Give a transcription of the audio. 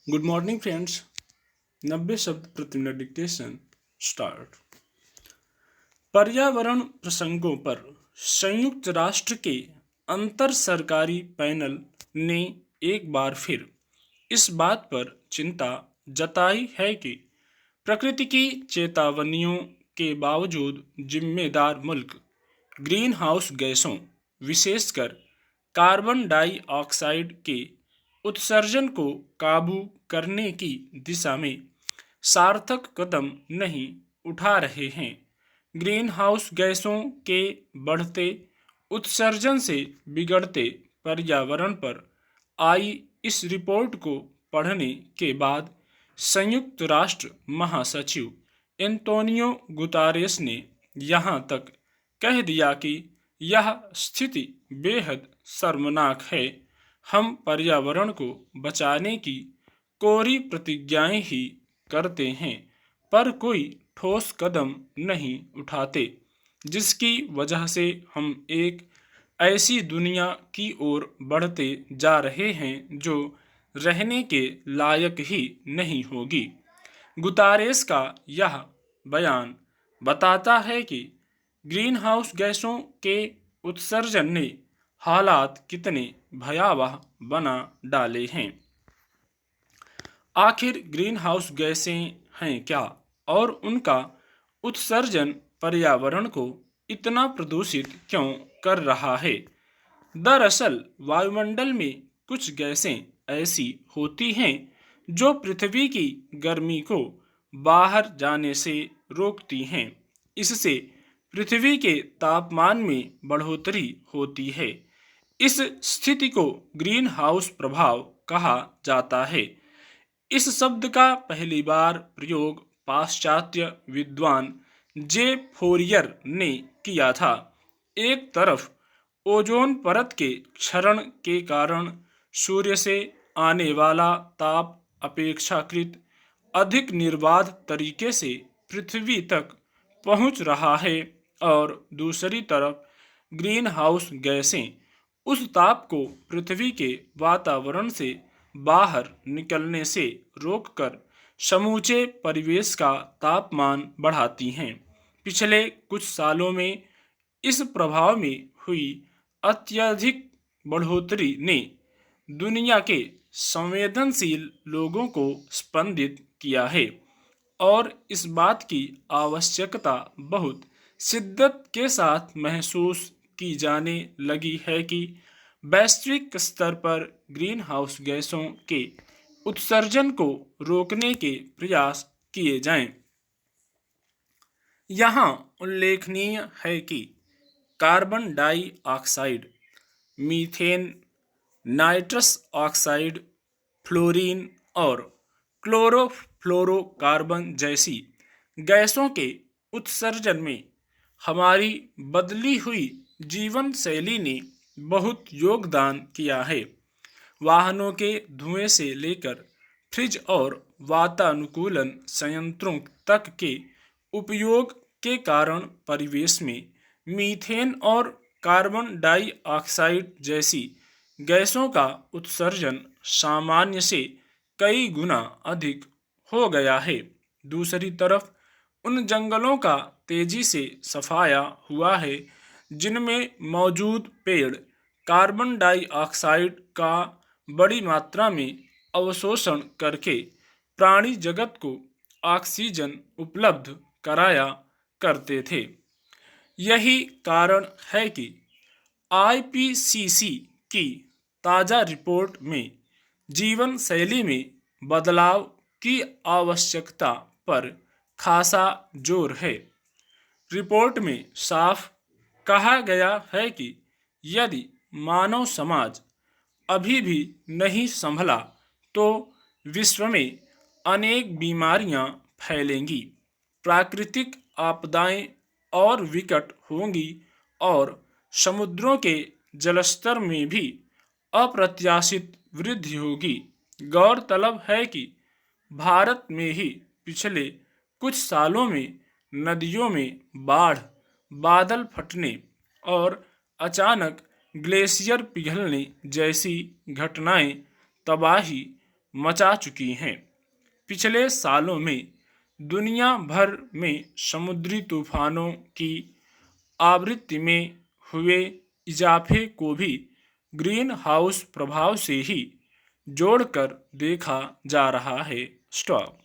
Good morning friends. 90 शब्द प्रति minute dictation start. पर्यावरण प्रसंगों पर संयुक्त राष्ट्र के अंतर सरकारी पैनल ने एक बार फिर इस बात पर चिंता जताई है कि प्रकृति की चेतावनियों के बावजूद जिम्मेदार मुल्क ग्रीन हाउस गैसों, विशेषकर कार्बन डाइऑक्साइड के उत्सर्जन को काबू करने की दिशा में सार्थक कदम नहीं उठा रहे हैं। ग्रीन हाउस गैसों के बढ़ते उत्सर्जन से बिगड़ते पर्यावरण पर आई इस रिपोर्ट को पढ़ने के बाद संयुक्त राष्ट्र महासचिव एंटोनियो गुतारेस ने यहाँ तक कह दिया कि यह स्थिति बेहद शर्मनाक है। हम पर्यावरण को बचाने की कोरी प्रतिज्ञाएं ही करते हैं, पर कोई ठोस कदम नहीं उठाते, जिसकी वजह से हम एक ऐसी दुनिया की ओर बढ़ते जा रहे हैं जो रहने के लायक ही नहीं होगी। गुतारेस का यह बयान बताता है कि ग्रीन हाउस गैसों के उत्सर्जन ने हालात कितने भयावह बना डाले हैं। आखिर ग्रीन हाउस गैसें हैं क्या और उनका उत्सर्जन पर्यावरण को इतना प्रदूषित क्यों कर रहा है? दरअसल वायुमंडल में कुछ गैसें ऐसी होती हैं जो पृथ्वी की गर्मी को बाहर जाने से रोकती हैं। इससे पृथ्वी के तापमान में बढ़ोतरी होती है। इस स्थिति को ग्रीन हाउस प्रभाव कहा जाता है। इस शब्द का पहली बार प्रयोग पाश्चात्य विद्वान जे फोरियर ने किया था। एक तरफ ओजोन परत के क्षरण के कारण सूर्य से आने वाला ताप अपेक्षाकृत अधिक निर्बाध तरीके से पृथ्वी तक पहुंच रहा है और दूसरी तरफ ग्रीन हाउस गैसें उस ताप को पृथ्वी के वातावरण से बाहर निकलने से रोककर समूचे परिवेश का तापमान बढ़ाती हैं। पिछले कुछ सालों में इस प्रभाव में हुई अत्यधिक बढ़ोतरी ने दुनिया के संवेदनशील लोगों को स्पंदित किया है और इस बात की आवश्यकता बहुत शिद्दत के साथ महसूस की जाने लगी है कि वैश्विक स्तर पर ग्रीन हाउस गैसों के उत्सर्जन को रोकने के प्रयास किए जाएं। यहाँ उल्लेखनीय है कि carbon dioxide, methane, nitrous oxide, fluorine और क्लोरोफ्लोरोकार्बन जैसी गैसों के उत्सर्जन में हमारी बदली हुई जीवन शैली ने बहुत योगदान किया है। वाहनों के धुएं से लेकर फ्रिज और वातानुकूलन संयंत्रों तक के उपयोग के कारण परिवेश में मीथेन और कार्बन डाइऑक्साइड जैसी गैसों का उत्सर्जन सामान्य से कई गुना अधिक हो गया है। दूसरी तरफ उन जंगलों का तेजी से सफाया हुआ है जिनमें मौजूद पेड़ कार्बन डाइऑक्साइड का बड़ी मात्रा में अवशोषण करके प्राणी जगत को ऑक्सीजन उपलब्ध कराया करते थे। यही कारण है कि आईपीसीसी की ताज़ा रिपोर्ट में जीवन शैली में बदलाव की आवश्यकता पर खासा जोर है। रिपोर्ट में साफ कहा गया है कि यदि मानव समाज अभी भी नहीं संभला तो विश्व में अनेक बीमारियां फैलेंगी, प्राकृतिक आपदाएं और विकट होंगी और समुद्रों के जलस्तर में भी अप्रत्याशित वृद्धि होगी। गौरतलब है कि भारत में ही पिछले कुछ सालों में नदियों में बाढ़, बादल फटने और अचानक ग्लेशियर पिघलने जैसी घटनाएं तबाही मचा चुकी हैं। पिछले सालों में दुनिया भर में समुद्री तूफानों की आवृत्ति में हुए इजाफे को भी ग्रीन हाउस प्रभाव से ही जोड़कर देखा जा रहा है। स्टॉप।